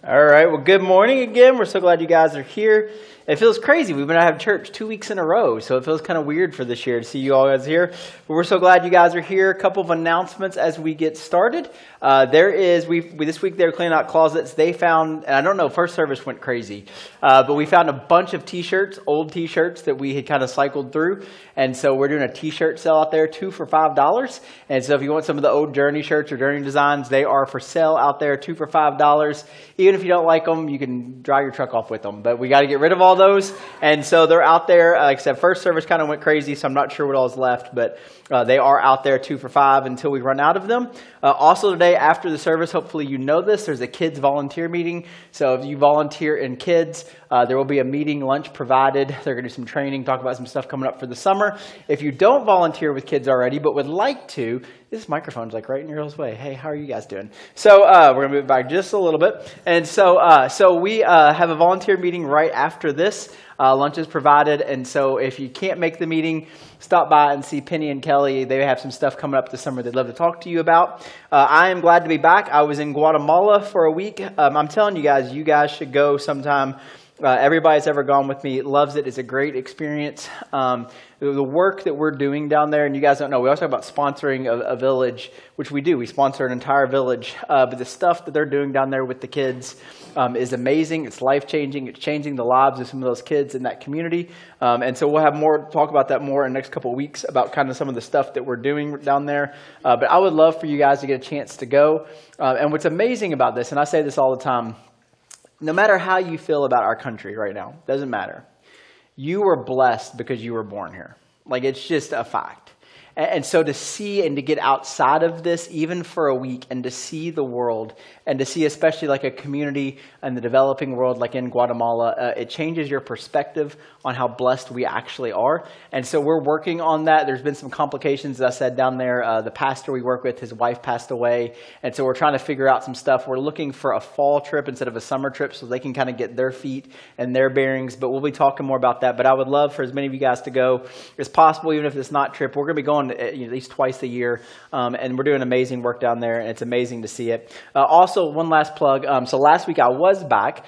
All right, well, good morning again. We're so glad you guys are here. It feels crazy. We've been out of church 2 weeks in a row, so it feels kind of weird for this year to see you all guys here. But we're so glad you guys are here. A couple of announcements as we get started. This week they were cleaning out closets. They found, and I don't know, first service went crazy, but we found a bunch of T-shirts, old T-shirts that we had kind of cycled through, and so we're doing a T-shirt sale out there, 2 for $5. And so if you want some of the old Journey shirts or Journey designs, they are for sale out there, 2 for $5. Even if you don't like them, you can dry your truck off with them. But we got to get rid of all those, and so they're out there. Like I said, first service kind of went crazy, so I'm not sure what all is left, but they are out there 2 for $5 until we run out of them. Also today, after the service, hopefully you know this, there's a kids volunteer meeting. So if you volunteer in kids, there will be a meeting, lunch provided. They're going to do some training, talk about some stuff coming up for the summer. If you don't volunteer with kids already, but would like to, this microphone's like right in your way. Hey, how are you guys doing? So we're going to move it back just a little bit. And so we have a volunteer meeting right after this. Lunch is provided, and so if you can't make the meeting, stop by and see Penny and Kelly. They have some stuff coming up this summer they'd love to talk to you about. I am glad to be back. I was in Guatemala for a week. I'm telling you guys should go sometime. Everybody that's ever gone with me loves it. It's a great experience. The work that we're doing down there, and you guys don't know, we also talk about sponsoring a village, which we do. We sponsor an entire village. But the stuff that they're doing down there with the kids is amazing. It's life-changing. It's changing the lives of some of those kids in that community. And so we'll have more talk about that more in the next couple of weeks about kind of some of the stuff that we're doing down there. But I would love for you guys to get a chance to go. And what's amazing about this, and I say this all the time, no matter how you feel about our country right now, doesn't matter. You were blessed because you were born here. Like, it's just a fact. And so to see and to get outside of this, even for a week, and to see the world, and to see especially like a community in the developing world like in Guatemala, it changes your perspective on how blessed we actually are. And so we're working on that. There's been some complications, as I said, down there. The pastor we work with, his wife passed away. And so we're trying to figure out some stuff. We're looking for a fall trip instead of a summer trip so they can kind of get their feet and their bearings. But we'll be talking more about that. But I would love for as many of you guys to go as possible, even if it's not trip. We're going to be going at least twice a year, and we're doing amazing work down there, and it's amazing to see it. Also, one last plug. So last week I was back.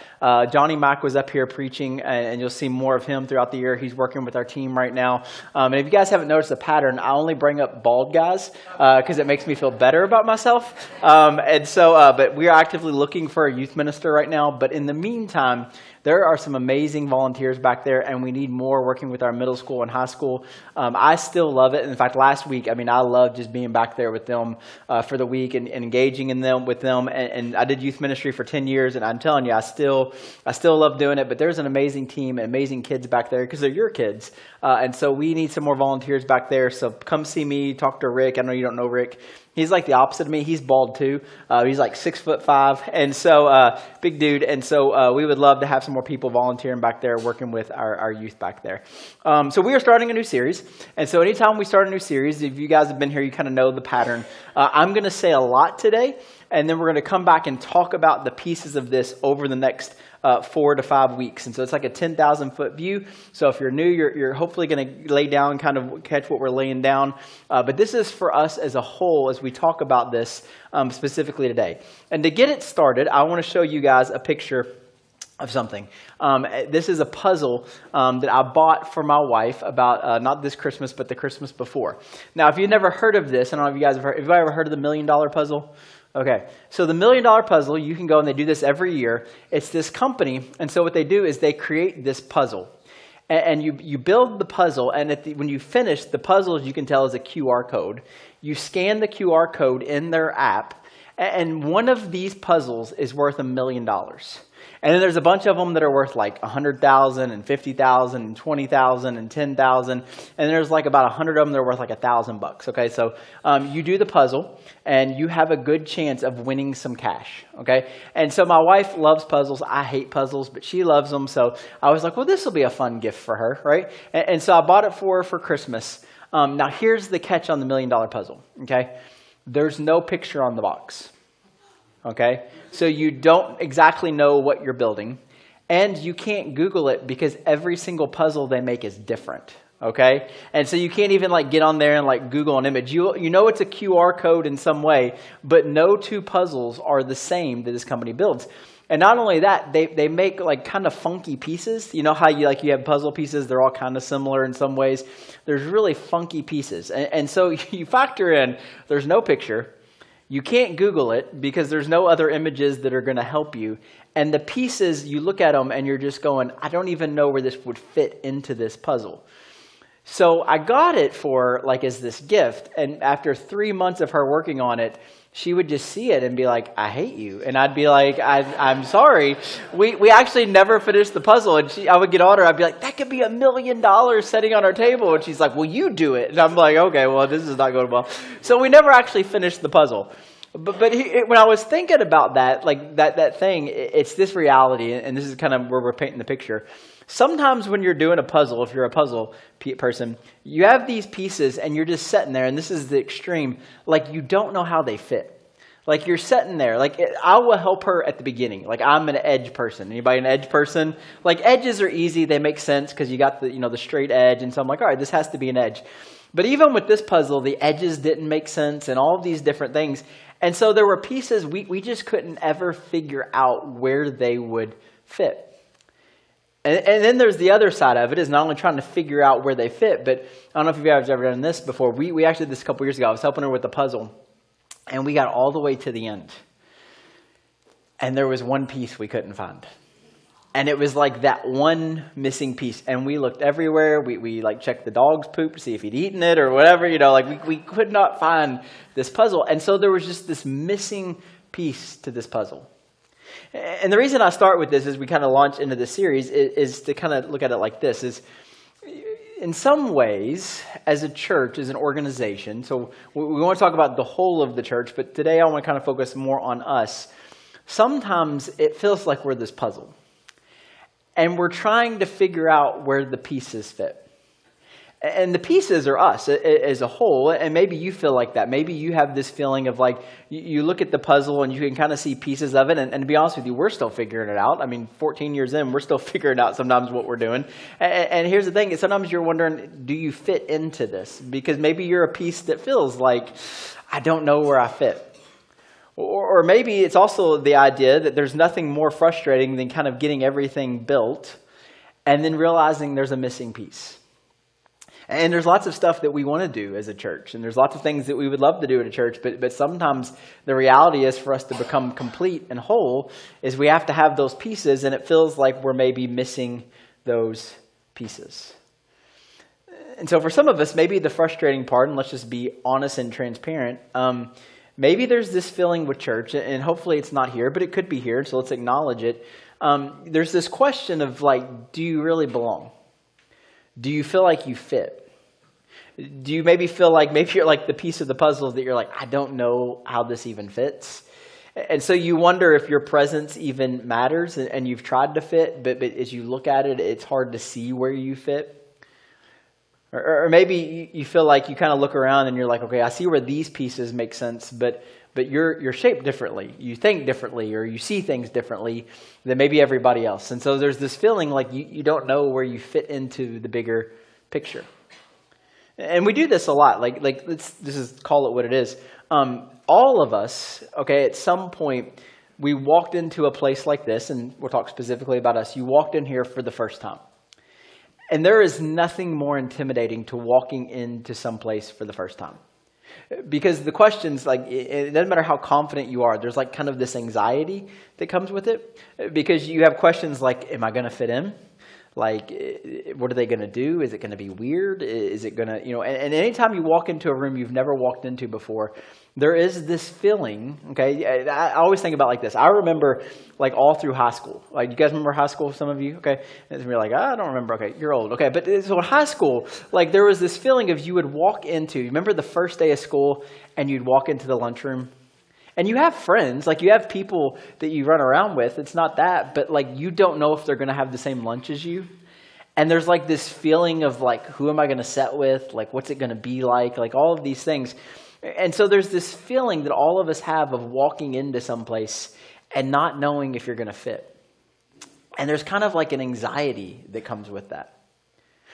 Johnny Mack was up here preaching, and you'll see more of him throughout the year. He's working with our team right now. And if you guys haven't noticed a pattern, I only bring up bald guys because it makes me feel better about myself. But we are actively looking for a youth minister right now. But in the meantime, there are some amazing volunteers back there, and we need more working with our middle school and high school. I still love it. In fact, last week, I loved just being back there with them for the week and engaging with them. And I did youth ministry for 10 years, and I'm telling you, I still love doing it. But there's an amazing team, amazing kids back there because they're your kids. And so we need some more volunteers back there. So come see me, talk to Rick. I know you don't know Rick. He's like the opposite of me. He's bald too. He's like 6'5", and so big dude. And so we would love to have some more people volunteering back there, working with our youth back there. So we are starting a new series, and so anytime we start a new series, if you guys have been here, you kind of know the pattern. I'm going to say a lot today, and then we're going to come back and talk about the pieces of this over the next 4 to 5 weeks. And so it's like a 10,000 foot view. So if you're new, you're hopefully going to lay down, kind of catch what we're laying down. But this is for us as a whole as we talk about this specifically today. And to get it started, I want to show you guys a picture of something. This is a puzzle that I bought for my wife about not this Christmas, but the Christmas before. Now, if you've never heard of this, I don't know if you guys have you ever heard of the $1 Million Puzzle? Okay, so the $1 Million Puzzle, you can go and they do this every year. It's this company, and so what they do is they create this puzzle. And you build the puzzle, and when you finish, the puzzle, as you can tell, is a QR code. You scan the QR code in their app, and one of these puzzles is worth $1 million. And then there's a bunch of them that are worth like 100,000 and 50,000 and 20,000 and 10,000. And there's like about 100 of them that are worth like $1,000. Okay, so you do the puzzle and you have a good chance of winning some cash. Okay, and so my wife loves puzzles. I hate puzzles, but she loves them. So I was like, well, this will be a fun gift for her, right? And so I bought it for her for Christmas. Now here's the catch on the $1 Million Puzzle. Okay, there's no picture on the box. Okay, so you don't exactly know what you're building, and you can't Google it because every single puzzle they make is different. Okay, and so you can't even like get on there and like Google an image. You know it's a QR code in some way, but no two puzzles are the same that this company builds. And not only that, they make like kind of funky pieces. You know how you have puzzle pieces, they're all kind of similar in some ways. There's really funky pieces. And so you factor in, there's no picture. You can't Google it because there's no other images that are going to help you. And the pieces, you look at them and you're just going, I don't even know where this would fit into this puzzle. So I got it for as this gift. And after 3 months of her working on it, she would just see it and be like, I hate you. And I'd be like, I'm sorry. We actually never finished the puzzle. And I would get on her. I'd be like, that could be $1 million sitting on our table. And she's like, well, you do it. And I'm like, okay, well, this is not going well. So we never actually finished the puzzle. But when I was thinking about that, that thing, it's this reality. And this is kind of where we're painting the picture. Sometimes when you're doing a puzzle, if you're a puzzle person, you have these pieces and you're just sitting there, and this is the extreme, you don't know how they fit. You're sitting there, I will help her at the beginning. I'm an edge person. Anybody an edge person? Edges are easy. They make sense because you got the straight edge. And so I'm like, all right, this has to be an edge. But even with this puzzle, the edges didn't make sense and all of these different things. And so there were pieces we just couldn't ever figure out where they would fit. And then there's the other side of it, is not only trying to figure out where they fit, but I don't know if you guys have ever done this before. We actually did this a couple years ago. I was helping her with the puzzle, and we got all the way to the end. And there was one piece we couldn't find. And it was that one missing piece. And we looked everywhere. We checked the dog's poop to see if he'd eaten it or whatever. We could not find this puzzle. And so there was just this missing piece to this puzzle. And the reason I start with this as we kind of launch into this series is to kind of look at it like this, is in some ways, as a church, as an organization, so we want to talk about the whole of the church, but today I want to kind of focus more on us. Sometimes it feels like we're this puzzle, and we're trying to figure out where the pieces fit. And the pieces are us as a whole, and maybe you feel like that. Maybe you have this feeling of you look at the puzzle and you can kind of see pieces of it, and to be honest with you, we're still figuring it out. 14 years in, we're still figuring out sometimes what we're doing. And here's the thing, sometimes you're wondering, do you fit into this? Because maybe you're a piece that feels like, I don't know where I fit. Or maybe it's also the idea that there's nothing more frustrating than kind of getting everything built and then realizing there's a missing piece. And there's lots of stuff that we want to do as a church, and there's lots of things that we would love to do at a church, but sometimes the reality is for us to become complete and whole is we have to have those pieces, and it feels like we're maybe missing those pieces. And so for some of us, maybe the frustrating part, and let's just be honest and transparent, maybe there's this feeling with church, and hopefully it's not here, but it could be here, so let's acknowledge it. There's this question of do you really belong? Do you feel like you fit? Do you maybe feel like maybe you're the piece of the puzzle that you're I don't know how this even fits? And so you wonder if your presence even matters, and you've tried to fit, but as you look at it, it's hard to see where you fit. Or maybe you feel like you kind of look around and you're okay, I see where these pieces make sense, but you're shaped differently. You think differently, or you see things differently than maybe everybody else. And so there's this feeling you don't know where you fit into the bigger picture. And we do this a lot. Let's just call it what it is. All of us, okay, at some point, we walked into a place like this, and we'll talk specifically about us. You walked in here for the first time. And there is nothing more intimidating to walking into some place for the first time. Because the questions, it doesn't matter how confident you are, there's kind of this anxiety that comes with it. Because you have questions am I going to fit in? What are they going to do? Is it going to be weird? Is it going to, and anytime you walk into a room you've never walked into before, there is this feeling, okay? I always think about this. I remember all through high school. You guys remember high school, some of you? Okay. And you're I don't remember. Okay, you're old. Okay, but so in high school, there was this feeling of you would walk into, you remember the first day of school and you'd walk into the lunchroom? And you have friends, you have people that you run around with. It's not that, but you don't know if they're going to have the same lunch as you. And there's this feeling of who am I going to sit with? What's it going to be like? All of these things. And so there's this feeling that all of us have of walking into some place and not knowing if you're going to fit. And there's kind of an anxiety that comes with that.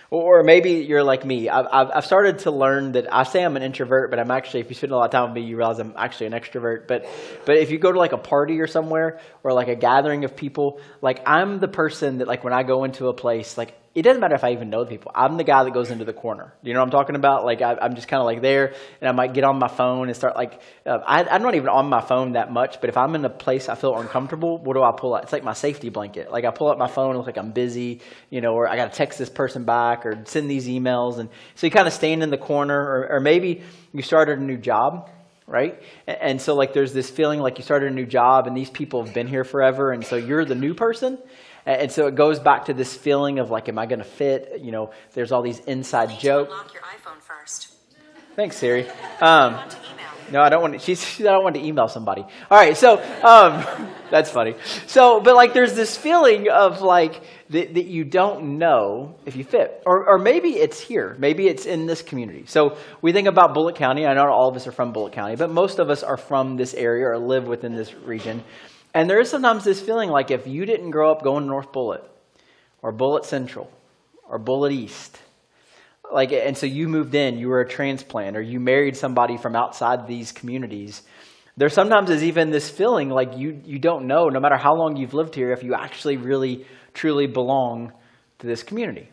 Or maybe you're like me. I've started to learn that I say I'm an introvert, but I'm actually, if you spend a lot of time with me, you realize I'm actually an extrovert. But if you go to like a party or somewhere or like a gathering of people, like I'm the person that like when I go into a place, like it doesn't matter if I even know the people. I'm the guy that goes into the corner. You know what I'm talking about? Like I'm just kind of like there, and I might get on my phone and start like, I'm not even on my phone that much, but if I'm in a place I feel uncomfortable, what do I pull out? It's like my safety blanket. Like I pull out my phone, it looks like I'm busy, or I got to text this person back or send these emails. And so you kind of stand in the corner, or maybe you started a new job, right? And so like there's this feeling like you started a new job and these people have been here forever, and so you're the new person. And so it goes back to this feeling of like, am I going to fit? There's all these inside jokes. Unlock your iPhone first. Thanks, Siri. Want to email. No, I don't want to. I don't want to email somebody. All right, so that's funny. So, but like, there's this feeling of like that you don't know if you fit, or maybe it's here, maybe it's in this community. So we think about Bullitt County. I know not all of us are from Bullitt County, but most of us are from this area or live within this region. And there is sometimes this feeling like if you didn't grow up going to North Bullitt or Bullitt Central or Bullitt East, and so you moved in, you were a transplant, or you married somebody from outside these communities, there sometimes is even this feeling like you don't know, no matter how long you've lived here, if you actually really, truly belong to this community.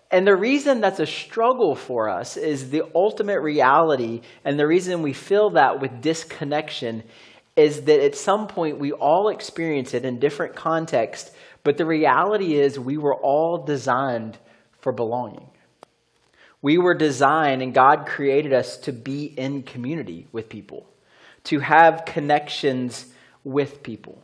And the reason that's a struggle for us is the ultimate reality, and the reason we feel that with disconnection is that at some point we all experience it in different contexts, but the reality is we were all designed for belonging. We were designed, and God created us to be in community with people, to have connections with people.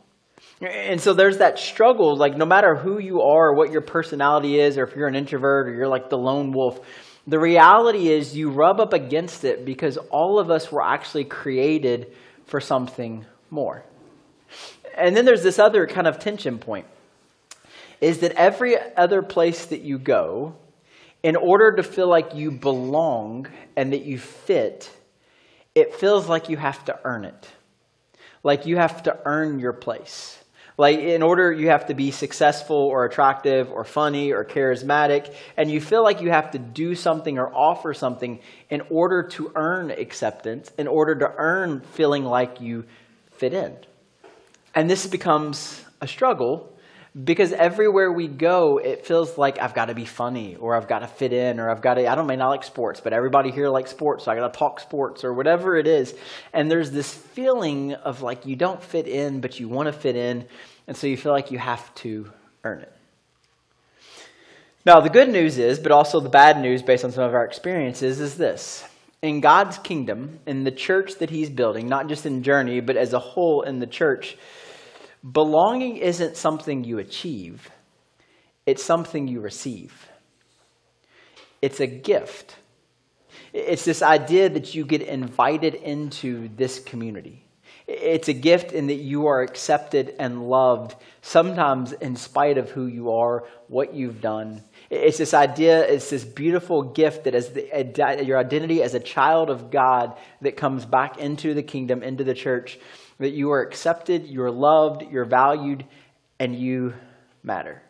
And so there's that struggle, like no matter who you are or what your personality is, or if you're an introvert or you're like the lone wolf, the reality is you rub up against it because all of us were actually created for something more. And then there's this other kind of tension point, is that every other place that you go, in order to feel like you belong and that you fit, it feels like you have to earn it. Like you have to earn your place. Like in order, you have to be successful or attractive or funny or charismatic, and you feel like you have to do something or offer something in order to earn acceptance, in order to earn feeling like you fit in. And this becomes a struggle because everywhere we go, it feels like I've got to be funny, or I've got to fit in, or I may not like sports, but everybody here likes sports, so I got to talk sports or whatever it is. And there's this feeling of like you don't fit in, but you want to fit in, and so you feel like you have to earn it. Now, the good news is, but also the bad news based on some of our experiences, is this. In God's kingdom, in the church that he's building, not just in Journey, but as a whole in the church, belonging isn't something you achieve. It's something you receive. It's a gift. It's this idea that you get invited into this community. It's a gift in that you are accepted and loved, sometimes in spite of who you are, what you've done. It's this idea, it's this beautiful gift that is your identity as a child of God that comes back into the kingdom, into the church, that you are accepted, you're loved, you're valued, and you matter.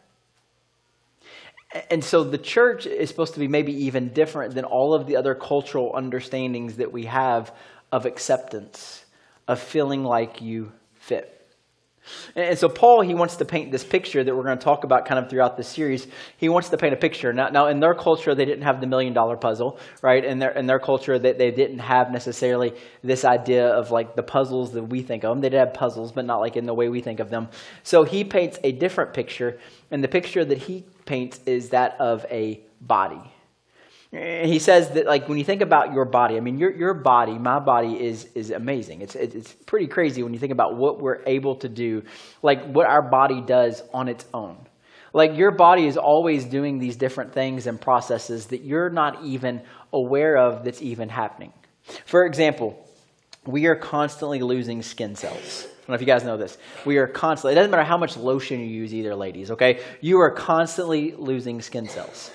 And so the church is supposed to be maybe even different than all of the other cultural understandings that we have of acceptance, of feeling like you fit. And so Paul, he wants to paint this picture that we're going to talk about kind of throughout this series. He wants to paint a picture. Now in their culture, they didn't have the $1 million puzzle, right? In their culture, they didn't have necessarily this idea of like the puzzles that we think of them. They did have puzzles, but not like in the way we think of them. So he paints a different picture, and the picture that he paints is that of a body. He says that like when you think about your body, I mean your body, my body is amazing. It's pretty crazy when you think about what we're able to do, like what our body does on its own. Like your body is always doing these different things and processes that you're not even aware of that's even happening. For example, we are constantly losing skin cells. I don't know if you guys know this. We are constantly, it doesn't matter how much lotion you use either, ladies, okay? You are constantly losing skin cells.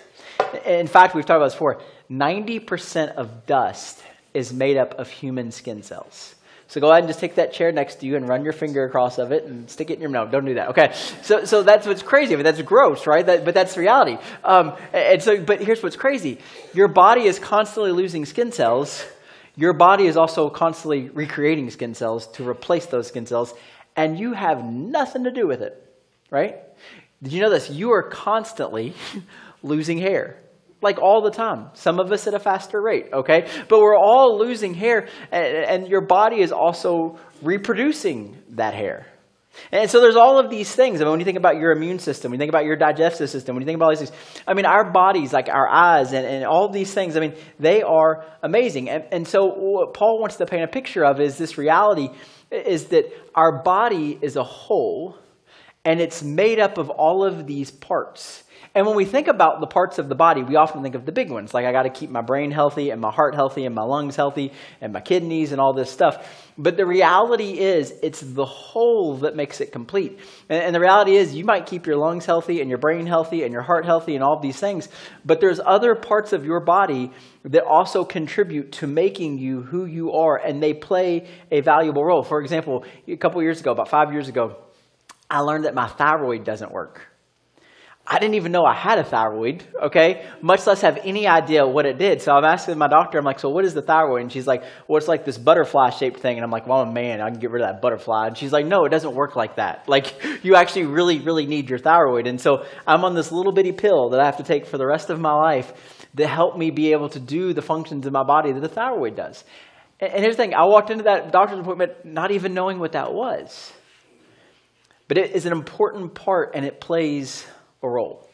In fact, we've talked about this before, 90% of dust is made up of human skin cells. So go ahead and just take that chair next to you and run your finger across of it and stick it in your mouth. Don't do that. Okay. So that's what's crazy. I mean, that's gross, right? But that's reality. But here's what's crazy. Your body is constantly losing skin cells. Your body is also constantly recreating skin cells to replace those skin cells. And you have nothing to do with it, right? Did you know this? You are constantly losing hair. Like all the time. Some of us at a faster rate, okay? But we're all losing hair, and your body is also reproducing that hair. And so there's all of these things. I mean, when you think about your immune system, when you think about your digestive system, when you think about all these things, I mean, our bodies, like our eyes and all of these things, I mean, they are amazing. And so what Paul wants to paint a picture of is this reality is that our body is a whole, and it's made up of all of these parts. And when we think about the parts of the body, we often think of the big ones. Like I got to keep my brain healthy and my heart healthy and my lungs healthy and my kidneys and all this stuff. But the reality is it's the whole that makes it complete. And the reality is you might keep your lungs healthy and your brain healthy and your heart healthy and all of these things. But there's other parts of your body that also contribute to making you who you are. And they play a valuable role. For example, a couple years ago, about 5 years ago, I learned that my thyroid doesn't work. I didn't even know I had a thyroid, okay? Much less have any idea what it did. So I'm asking my doctor, I'm like, so what is the thyroid? And she's like, well, it's like this butterfly-shaped thing. And I'm like, well, man, I can get rid of that butterfly. And she's like, no, it doesn't work like that. Like, you actually really, really need your thyroid. And so I'm on this little bitty pill that I have to take for the rest of my life to help me be able to do the functions in my body that the thyroid does. And here's the thing. I walked into that doctor's appointment not even knowing what that was. But it is an important part, and it plays a role.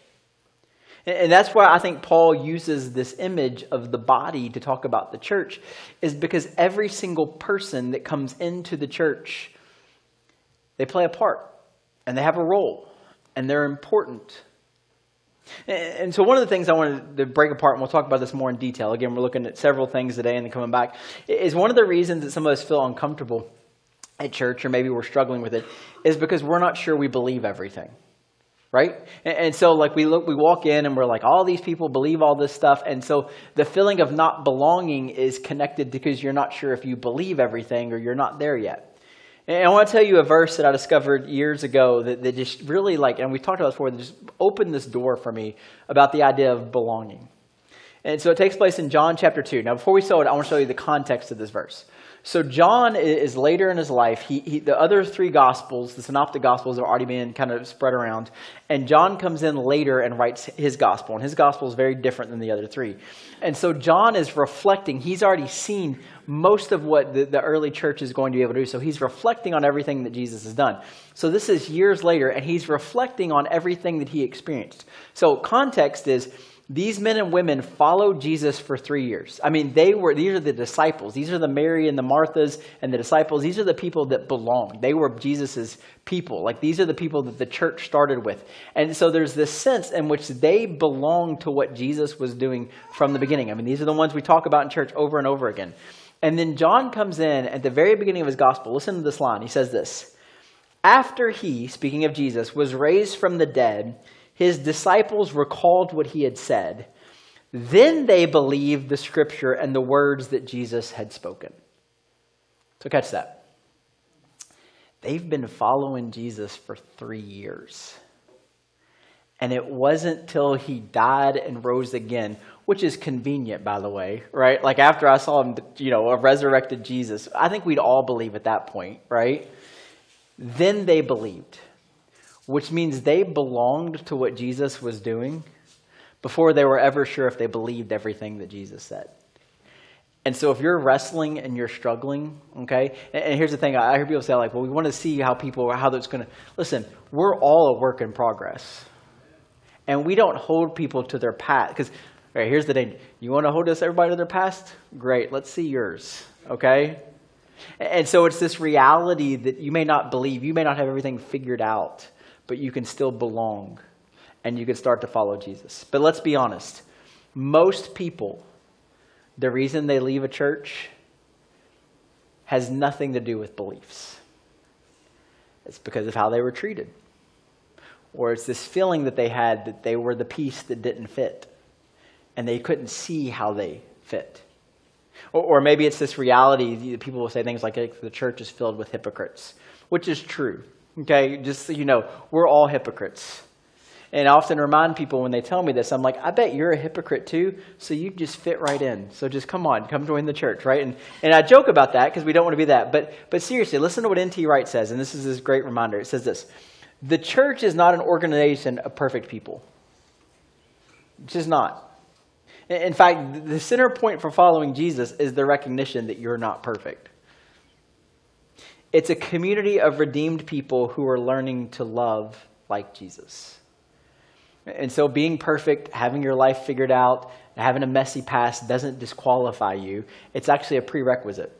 And that's why I think Paul uses this image of the body to talk about the church, is because every single person that comes into the church, they play a part, and they have a role, and they're important. And so one of the things I wanted to break apart, and we'll talk about this more in detail, again, we're looking at several things today and then coming back, is one of the reasons that some of us feel uncomfortable at church, or maybe we're struggling with it, is because we're not sure we believe everything. Right? And so like we walk in and we're like, all these people believe all this stuff. And so the feeling of not belonging is connected because you're not sure if you believe everything or you're not there yet. And I want to tell you a verse that I discovered years ago that just really and we talked about this before, that just opened this door for me about the idea of belonging. And so it takes place in John chapter 2. Now, before we saw it, I want to show you the context of this verse. So John is later in his life. The other three Gospels, the Synoptic Gospels, have already been kind of spread around. And John comes in later and writes his Gospel. And his Gospel is very different than the other three. And so John is reflecting. He's already seen most of what the early church is going to be able to do. So he's reflecting on everything that Jesus has done. So this is years later, and he's reflecting on everything that he experienced. So context is, these men and women followed Jesus for 3 years. I mean, these are the disciples. These are the Mary and the Marthas and the disciples. These are the people that belonged. They were Jesus's people. Like, these are the people that the church started with. And so there's this sense in which they belong to what Jesus was doing from the beginning. I mean, these are the ones we talk about in church over and over again. And then John comes in at the very beginning of his gospel. Listen to this line. He says this: after he, speaking of Jesus, was raised from the dead, his disciples recalled what he had said. Then they believed the scripture and the words that Jesus had spoken. So catch that. They've been following Jesus for 3 years. And it wasn't till he died and rose again, which is convenient, by the way, right? Like after I saw him, a resurrected Jesus, I think we'd all believe at that point, right? Then they believed. Which means they belonged to what Jesus was doing before they were ever sure if they believed everything that Jesus said. And so if you're wrestling and you're struggling, okay, and here's the thing, I hear people say well, we want to see how that's going to, listen, we're all a work in progress. And we don't hold people to their past, because here's the thing, you want to hold everybody to their past? Great, let's see yours, okay? And so it's this reality that you may not believe, you may not have everything figured out, but you can still belong, and you can start to follow Jesus. But let's be honest. Most people, the reason they leave a church has nothing to do with beliefs. It's because of how they were treated. Or it's this feeling that they had that they were the piece that didn't fit, and they couldn't see how they fit. Or maybe it's this reality, people will say things like the church is filled with hypocrites, which is true. Okay, just so you know, we're all hypocrites. And I often remind people when they tell me this, I'm like, I bet you're a hypocrite too, so you just fit right in. So just come join the church, right? And I joke about that because we don't want to be that. But seriously, listen to what N.T. Wright says, and this is this great reminder. It says this: the church is not an organization of perfect people. It's just not. In fact, the center point for following Jesus is the recognition that you're not perfect. It's a community of redeemed people who are learning to love like Jesus. And so being perfect, having your life figured out, having a messy past doesn't disqualify you. It's actually a prerequisite.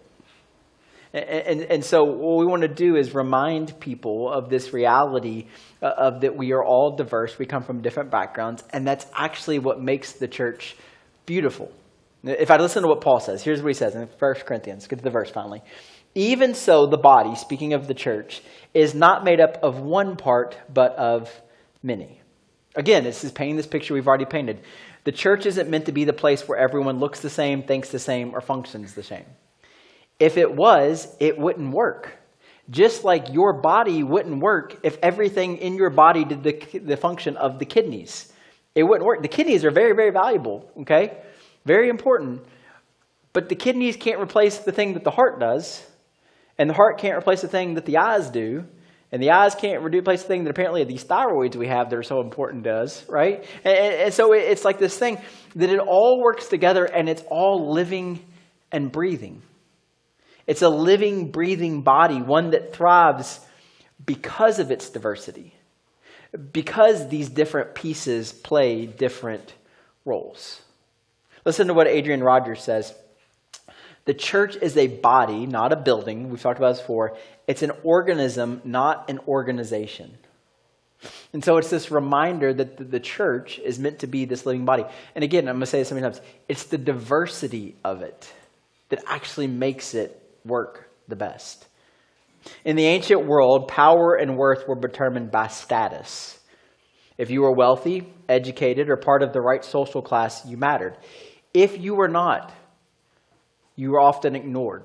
And so what we want to do is remind people of this reality of that we are all diverse. We come from different backgrounds, and that's actually what makes the church beautiful. If I listen to what Paul says, here's what he says in 1 Corinthians. Get to the verse finally. Even so, the body, speaking of the church, is not made up of one part, but of many. Again, this is painting this picture we've already painted. The church isn't meant to be the place where everyone looks the same, thinks the same, or functions the same. If it was, it wouldn't work. Just like your body wouldn't work if everything in your body did the function of the kidneys. It wouldn't work. The kidneys are very, very valuable, okay? Very important. But the kidneys can't replace the thing that the heart does. And the heart can't replace the thing that the eyes do. And the eyes can't replace the thing that apparently these thyroids we have that are so important does, right? And so it's like this thing that it all works together and it's all living and breathing. It's a living, breathing body, one that thrives because of its diversity, because these different pieces play different roles. Listen to what Adrian Rogers says. The church is a body, not a building. We've talked about this before. It's an organism, not an organization. And so it's this reminder that the church is meant to be this living body. And again, I'm going to say this so many times. It's the diversity of it that actually makes it work the best. In the ancient world, power and worth were determined by status. If you were wealthy, educated, or part of the right social class, you mattered. If you were not, you were often ignored.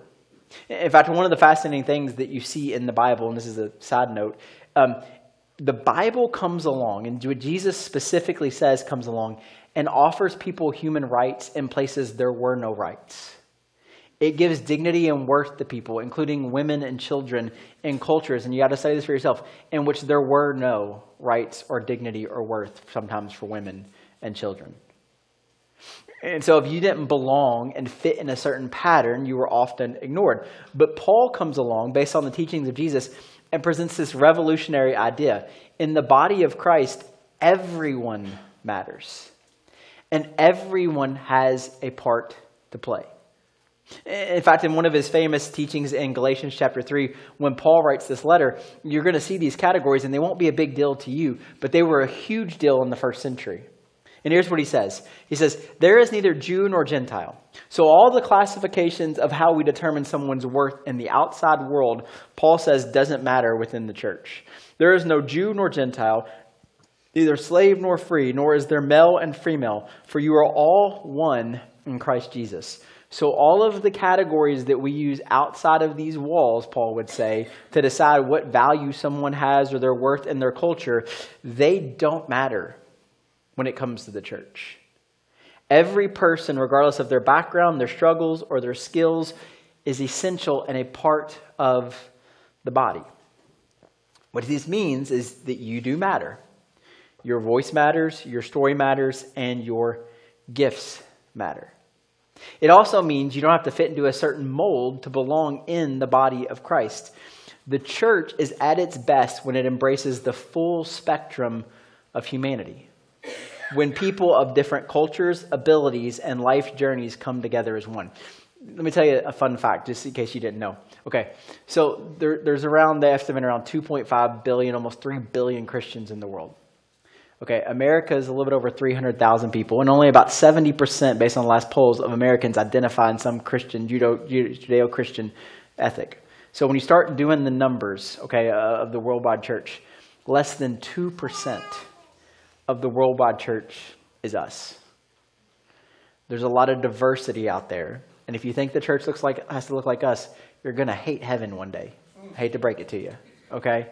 In fact, one of the fascinating things that you see in the Bible, and this is a side note, the Bible comes along, and what Jesus specifically says comes along, and offers people human rights in places there were no rights. It gives dignity and worth to people, including women and children in cultures, and you got to study this for yourself, in which there were no rights or dignity or worth sometimes for women and children. And so if you didn't belong and fit in a certain pattern, you were often ignored. But Paul comes along based on the teachings of Jesus and presents this revolutionary idea. In the body of Christ, everyone matters. And everyone has a part to play. In fact, in one of his famous teachings in Galatians chapter 3, when Paul writes this letter, you're going to see these categories, and they won't be a big deal to you, but they were a huge deal in the first century. And here's what he says. He says, there is neither Jew nor Gentile. So all the classifications of how we determine someone's worth in the outside world, Paul says, doesn't matter within the church. There is no Jew nor Gentile, neither slave nor free, nor is there male and female, for you are all one in Christ Jesus. So all of the categories that we use outside of these walls, Paul would say, to decide what value someone has or their worth in their culture, they don't matter when it comes to the church. Every person, regardless of their background, their struggles, or their skills, is essential and a part of the body. What this means is that you do matter. Your voice matters, your story matters, and your gifts matter. It also means you don't have to fit into a certain mold to belong in the body of Christ. The church is at its best when it embraces the full spectrum of humanity. When people of different cultures, abilities, and life journeys come together as one. Let me tell you a fun fact, just in case you didn't know. Okay, so there's around 2.5 billion, almost 3 billion Christians in the world. Okay, America is a little bit over 300,000 people, and only about 70%, based on the last polls, of Americans identify in some Christian, Judeo-Christian ethic. So when you start doing the numbers, okay, of the worldwide church, less than 2% of the worldwide church is us. There's a lot of diversity out there, And if you think the church has to look like us, you're going to hate heaven one day. I hate to break it to you, okay?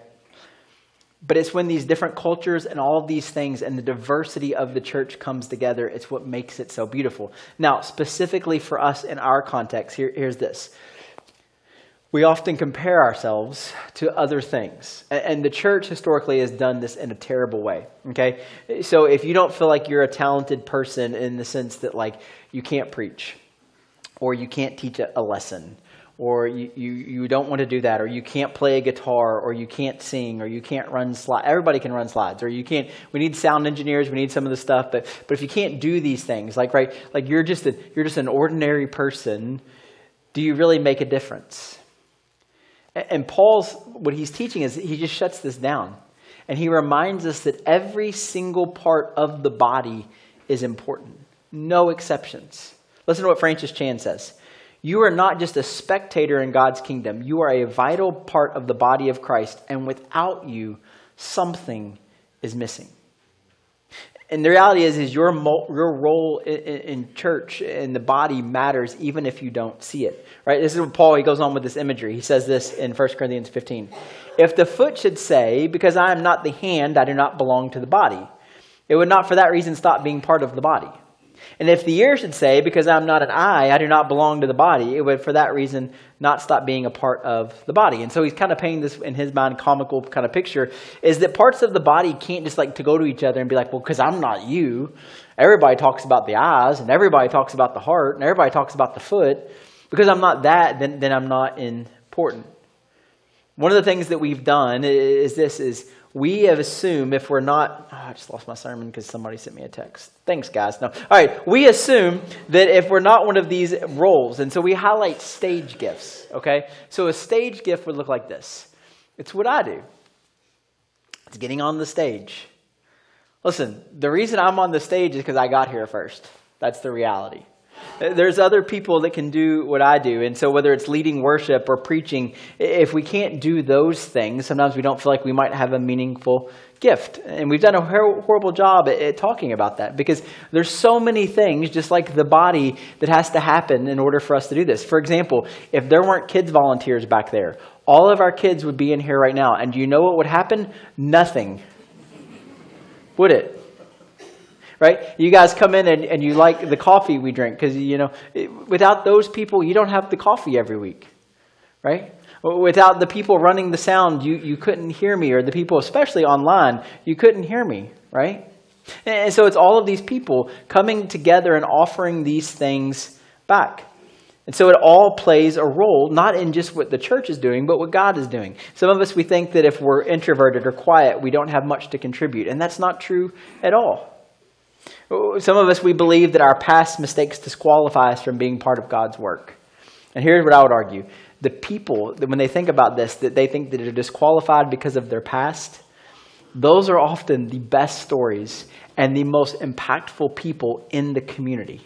But it's when these different cultures and all of these things and the diversity of the church comes together, it's what makes it so beautiful. Now, specifically for us in our context, here's this. We often compare ourselves to other things. And the church historically has done this in a terrible way, okay? So if you don't feel like you're a talented person in the sense that like you can't preach or you can't teach a lesson or you don't want to do that, or you can't play a guitar, or you can't sing, or you can't run slides. Everybody can run slides, or you can't. We need sound engineers. We need some of the stuff, but if you can't do these things, like you're just an ordinary person, do you really make a difference? And Paul's what he's teaching is he just shuts this down, and he reminds us that every single part of the body is important, no exceptions. Listen to what Francis Chan says. You are not just a spectator in God's kingdom. You are a vital part of the body of Christ, and without you, something is missing. And the reality is your role in church, in the body, matters even if you don't see it. Right? This is what Paul, he goes on with this imagery. He says this in 1 Corinthians 15. If the foot should say, because I am not the hand, I do not belong to the body, it would not for that reason stop being part of the body. And if the ear should say, because I'm not an eye, I do not belong to the body, it would for that reason not stop being a part of the body. And so he's kind of painting this in his mind comical kind of picture, is that parts of the body can't just like to go to each other and be like, well, because I'm not you. Everybody talks about the eyes, and everybody talks about the heart, and everybody talks about the foot. Because I'm not that, then I'm not important. One of the things that we've done is we have assumed if we're not, I just lost my sermon because somebody sent me a text. Thanks, guys. No. All right. We assume that if we're not one of these roles, and so we highlight stage gifts, okay? So a stage gift would look like this. It's what I do. It's getting on the stage. Listen, the reason I'm on the stage is because I got here first. That's the reality. There's other people that can do what I do. And so whether it's leading worship or preaching, if we can't do those things, sometimes we don't feel like we might have a meaningful gift. And we've done a horrible job at talking about that because there's so many things, just like the body, that has to happen in order for us to do this. For example, if there weren't kids volunteers back there, all of our kids would be in here right now. And do you know what would happen? Nothing. Would it? Right? You guys come in and you like the coffee we drink because, without those people, you don't have the coffee every week. Right? Without the people running the sound, you couldn't hear me, or the people, especially online, you couldn't hear me. Right? And so it's all of these people coming together and offering these things back. And so it all plays a role, not in just what the church is doing, but what God is doing. Some of us, we think that if we're introverted or quiet, we don't have much to contribute. And that's not true at all. Some of us, we believe that our past mistakes disqualify us from being part of God's work. And here's what I would argue. The people, when they think about this, that they think that they're disqualified because of their past, those are often the best stories and the most impactful people in the community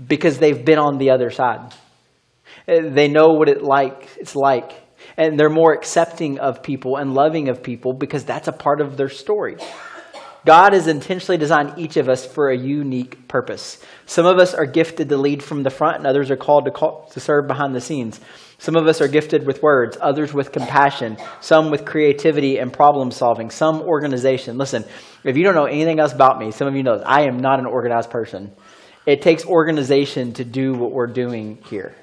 because they've been on the other side. They know what it's like, and they're more accepting of people and loving of people because that's a part of their story. God has intentionally designed each of us for a unique purpose. Some of us are gifted to lead from the front, and others are called to serve behind the scenes. Some of us are gifted with words, others with compassion, some with creativity and problem solving, some organization. Listen, if you don't know anything else about me, some of you know I am not an organized person. It takes organization to do what we're doing here.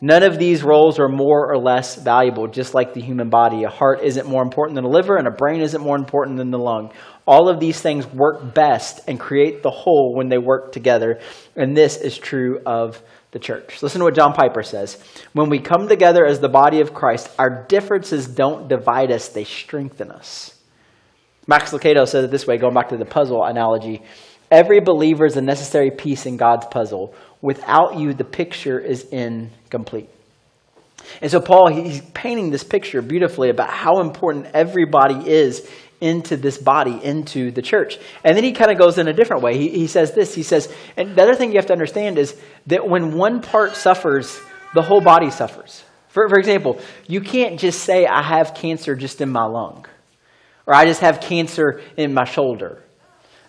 None of these roles are more or less valuable, just like the human body. A heart isn't more important than a liver, and a brain isn't more important than the lung. All of these things work best and create the whole when they work together, and this is true of the church. Listen to what John Piper says. When we come together as the body of Christ, our differences don't divide us, they strengthen us. Max Lucado says it this way, going back to the puzzle analogy. Every believer is a necessary piece in God's puzzle. Without you, the picture is incomplete. And so Paul, he's painting this picture beautifully about how important everybody is into this body, into the church. And then he kind of goes in a different way. He says this, he says, and the other thing you have to understand is that when one part suffers, the whole body suffers. For example, you can't just say, I have cancer just in my lung, or I just have cancer in my shoulder.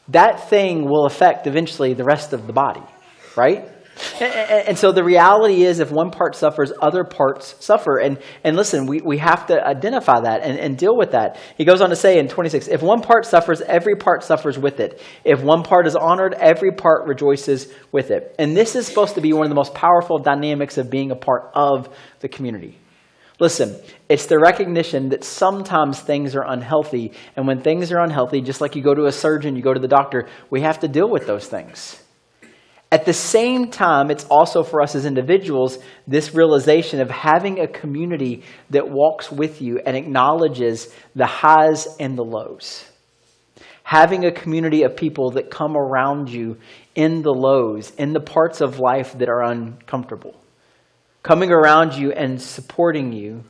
That thing will affect eventually the rest of the body, right? And so the reality is if one part suffers, other parts suffer. And listen, we have to identify that and deal with that. He goes on to say in 26, if one part suffers, every part suffers with it. If one part is honored, every part rejoices with it. And this is supposed to be one of the most powerful dynamics of being a part of the community. Listen, it's the recognition that sometimes things are unhealthy. And when things are unhealthy, just like you go to a surgeon, you go to the doctor, we have to deal with those things. At the same time, it's also for us as individuals, this realization of having a community that walks with you and acknowledges the highs and the lows. Having a community of people that come around you in the lows, in the parts of life that are uncomfortable. Coming around you and supporting you.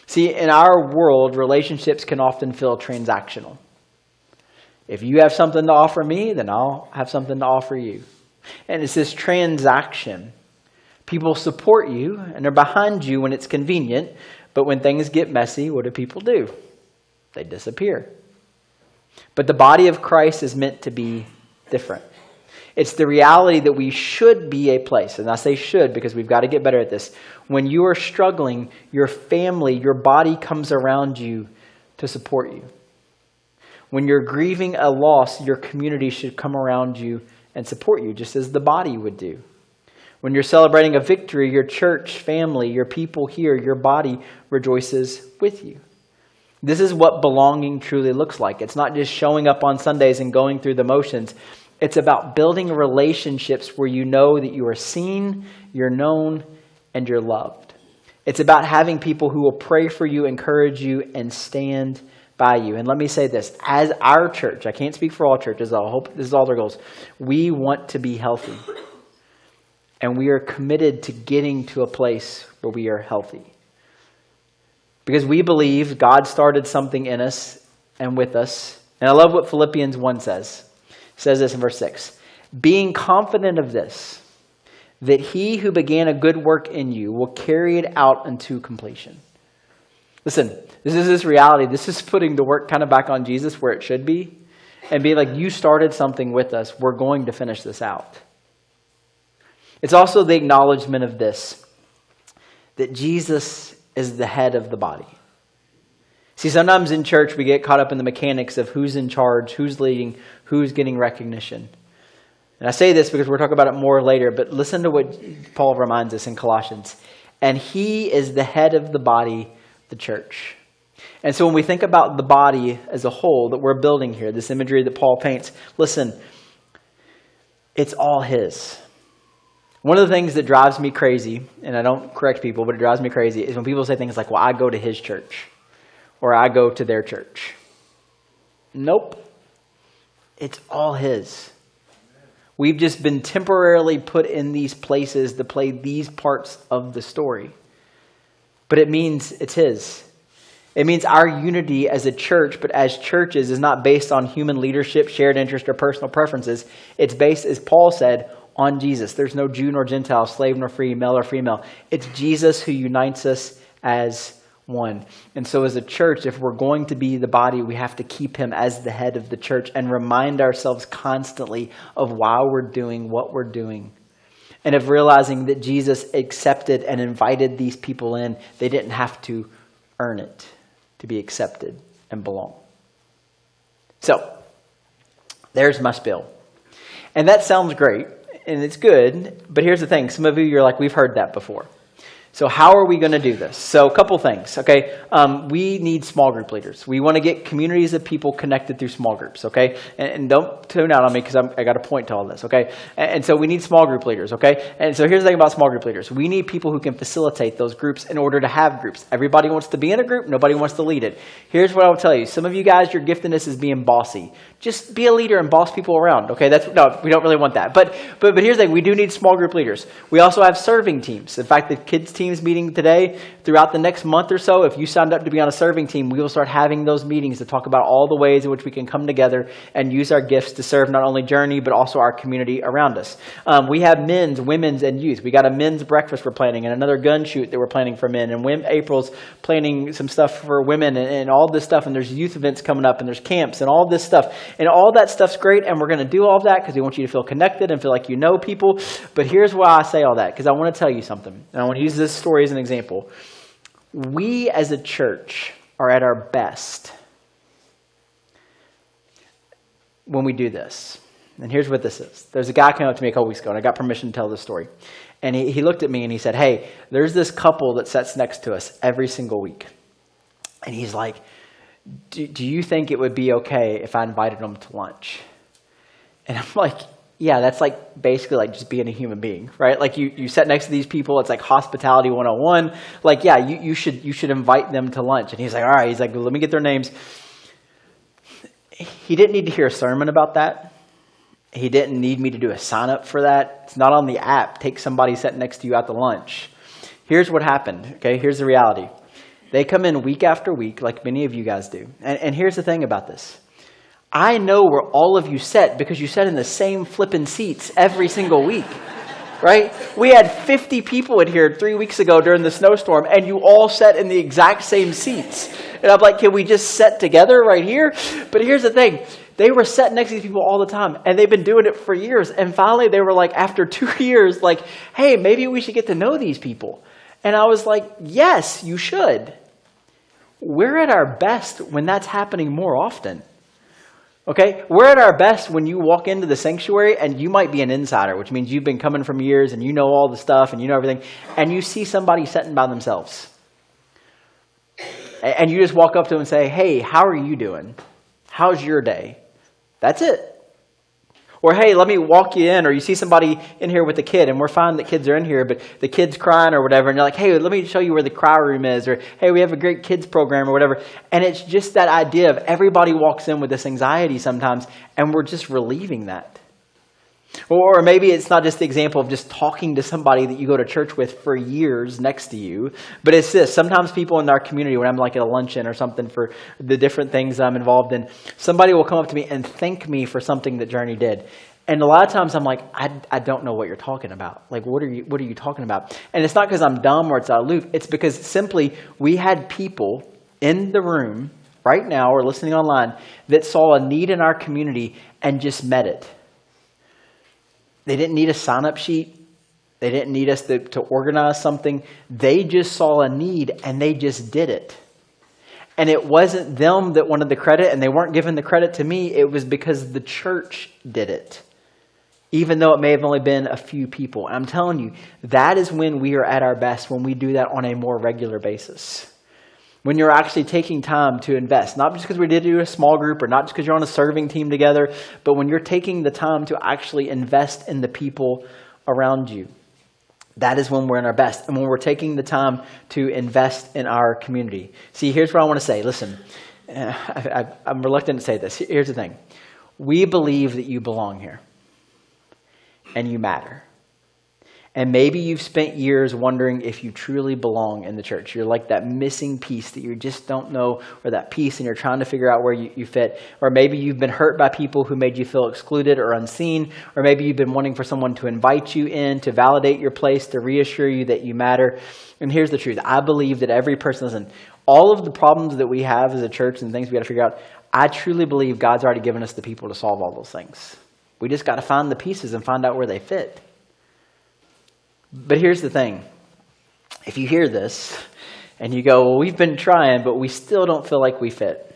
See, in our world, relationships can often feel transactional. If you have something to offer me, then I'll have something to offer you. And it's this transaction. People support you and they're behind you when it's convenient, but when things get messy, what do people do? They disappear. But the body of Christ is meant to be different. It's the reality that we should be a place, and I say should because we've got to get better at this. When you are struggling, your family, your body comes around you to support you. When you're grieving a loss, your community should come around you and support you, just as the body would do. When you're celebrating a victory, your church, family, your people here, your body rejoices with you. This is what belonging truly looks like. It's not just showing up on Sundays and going through the motions. It's about building relationships where you know that you are seen, you're known, and you're loved. It's about having people who will pray for you, encourage you, and stand by you. And let me say this, as our church, I can't speak for all churches, I hope this is all their goals. We want to be healthy. And we are committed to getting to a place where we are healthy. Because we believe God started something in us and with us. And I love what Philippians 1 says. It says this in verse 6. Being confident of this, that he who began a good work in you will carry it out unto completion. Listen, this is this reality. This is putting the work kind of back on Jesus where it should be and being like, you started something with us. We're going to finish this out. It's also the acknowledgement of this, that Jesus is the head of the body. See, sometimes in church we get caught up in the mechanics of who's in charge, who's leading, who's getting recognition. And I say this because we'll talk about it more later, but listen to what Paul reminds us in Colossians. And he is the head of the body, the church. And so when we think about the body as a whole that we're building here, this imagery that Paul paints, listen, it's all his. One of the things that drives me crazy, and I don't correct people, but it drives me crazy, is when people say things like, well, I go to his church, or I go to their church. Nope. It's all his. We've just been temporarily put in these places to play these parts of the story. But it means it's his. It means our unity as a church, but as churches, is not based on human leadership, shared interest, or personal preferences. It's based, as Paul said, on Jesus. There's no Jew nor Gentile, slave nor free, male or female. It's Jesus who unites us as one. And so as a church, if we're going to be the body, we have to keep him as the head of the church and remind ourselves constantly of why we're doing what we're doing. And of realizing that Jesus accepted and invited these people in. They didn't have to earn it to be accepted and belong. So, there's my spiel. And that sounds great. And it's good, but here's the thing. Some of you, you're like, we've heard that before. So how are we going to do this? So a couple things, okay? We need small group leaders. We want to get communities of people connected through small groups, okay? And don't tune out on me because I got a point to all this, okay? And so we need small group leaders, okay? And so here's the thing about small group leaders. We need people who can facilitate those groups in order to have groups. Everybody wants to be in a group. Nobody wants to lead it. Here's what I'll tell you. Some of you guys, your giftedness is being bossy. Just be a leader and boss people around, okay? No, we don't really want that. But here's the thing. We do need small group leaders. We also have serving teams. In fact, the kids teams meeting today. Throughout the next month or so, if you signed up to be on a serving team, we will start having those meetings to talk about all the ways in which we can come together and use our gifts to serve not only Journey, but also our community around us. We have men's, women's, and youth. We got a men's breakfast we're planning and another gun shoot that we're planning for men. And April's planning some stuff for women and all this stuff. And there's youth events coming up and there's camps and all this stuff. And all that stuff's great. And we're going to do all of that because we want you to feel connected and feel like you know people. But here's why I say all that, because I want to tell you something. And I want to use this story as an example. We as a church are at our best when we do this. And here's what this is. There's a guy came up to me a couple weeks ago, and I got permission to tell this story. And he looked at me and he said, hey, there's this couple that sits next to us every single week. And he's like, do you think it would be okay if I invited them to lunch? And I'm like, yeah, that's like basically like just being a human being, right? Like you sit next to these people. It's like hospitality 101. Like, yeah, you should invite them to lunch. And he's like, all right. He's like, well, let me get their names. He didn't need to hear a sermon about that. He didn't need me to do a sign up for that. It's not on the app. Take somebody sitting next to you at the lunch. Here's what happened. Okay, here's the reality. They come in week after week, like many of you guys do. And here's the thing about this. I know where all of you sat because you sat in the same flipping seats every single week, right? We had 50 people in here 3 weeks ago during the snowstorm, and you all sat in the exact same seats. And I'm like, can we just sit together right here? But here's the thing. They were sitting next to these people all the time, and they've been doing it for years. And finally, they were like, after 2 years, like, hey, maybe we should get to know these people. And I was like, yes, you should. We're at our best when that's happening more often. Okay, we're at our best when you walk into the sanctuary and you might be an insider, which means you've been coming from years and you know all the stuff and you know everything, and you see somebody sitting by themselves. And you just walk up to them and say, hey, how are you doing? How's your day? That's it. Or, hey, let me walk you in. Or you see somebody in here with a kid, and we're fine that kids are in here, but the kid's crying or whatever, and you're like, hey, let me show you where the cry room is. Or, hey, we have a great kids program or whatever. And it's just that idea of everybody walks in with this anxiety sometimes, and we're just relieving that. Or maybe it's not just the example of just talking to somebody that you go to church with for years next to you, but it's this. Sometimes people in our community, when I'm like at a luncheon or something for the different things that I'm involved in, somebody will come up to me and thank me for something that Journey did. And a lot of times I'm like, I don't know what you're talking about. Like, what are you talking about? And it's not because I'm dumb or it's aloof. It's because simply we had people in the room right now or listening online that saw a need in our community and just met it. They didn't need a sign-up sheet. They didn't need us to organize something. They just saw a need, and they just did it. And it wasn't them that wanted the credit, and they weren't giving the credit to me. It was because the church did it, even though it may have only been a few people. And I'm telling you, that is when we are at our best, when we do that on a more regular basis. When you're actually taking time to invest, not just because we did do a small group or not just because you're on a serving team together, but when you're taking the time to actually invest in the people around you. That is when we're in our best. And when we're taking the time to invest in our community. See, here's what I want to say. Listen, I'm reluctant to say this. Here's the thing. We believe that you belong here and you matter. And maybe you've spent years wondering if you truly belong in the church. You're like that missing piece that you just don't know, or that piece and you're trying to figure out where you fit. Or maybe you've been hurt by people who made you feel excluded or unseen. Or maybe you've been wanting for someone to invite you in, to validate your place, to reassure you that you matter. And here's the truth. I believe that every person, listen, all of the problems that we have as a church and things we got to figure out, I truly believe God's already given us the people to solve all those things. We just got to find the pieces and find out where they fit. But here's the thing. If you hear this and you go, well, we've been trying, but we still don't feel like we fit.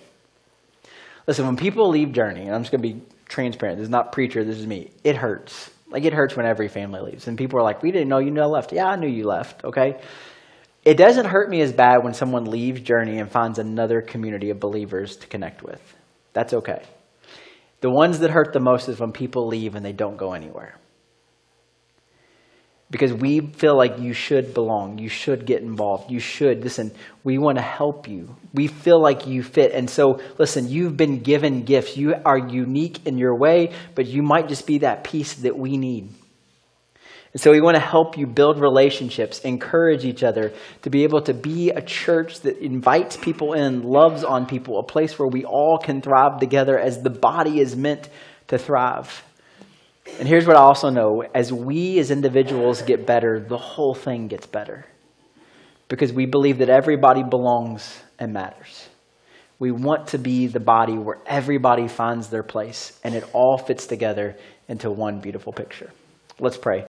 Listen, when people leave Journey, and I'm just going to be transparent. This is not preacher. This is me. It hurts. Like, it hurts when every family leaves. And people are like, we didn't know you left. Yeah, I knew you left, okay? It doesn't hurt me as bad when someone leaves Journey and finds another community of believers to connect with. That's okay. The ones that hurt the most is when people leave and they don't go anywhere. Because we feel like you should belong. You should get involved. You should. Listen, we want to help you. We feel like you fit. And so, listen, you've been given gifts. You are unique in your way, but you might just be that piece that we need. And so we want to help you build relationships, encourage each other to be able to be a church that invites people in, loves on people, a place where we all can thrive together as the body is meant to thrive. And here's what I also know. As we as individuals get better, the whole thing gets better. Because we believe that everybody belongs and matters. We want to be the body where everybody finds their place and it all fits together into one beautiful picture. Let's pray.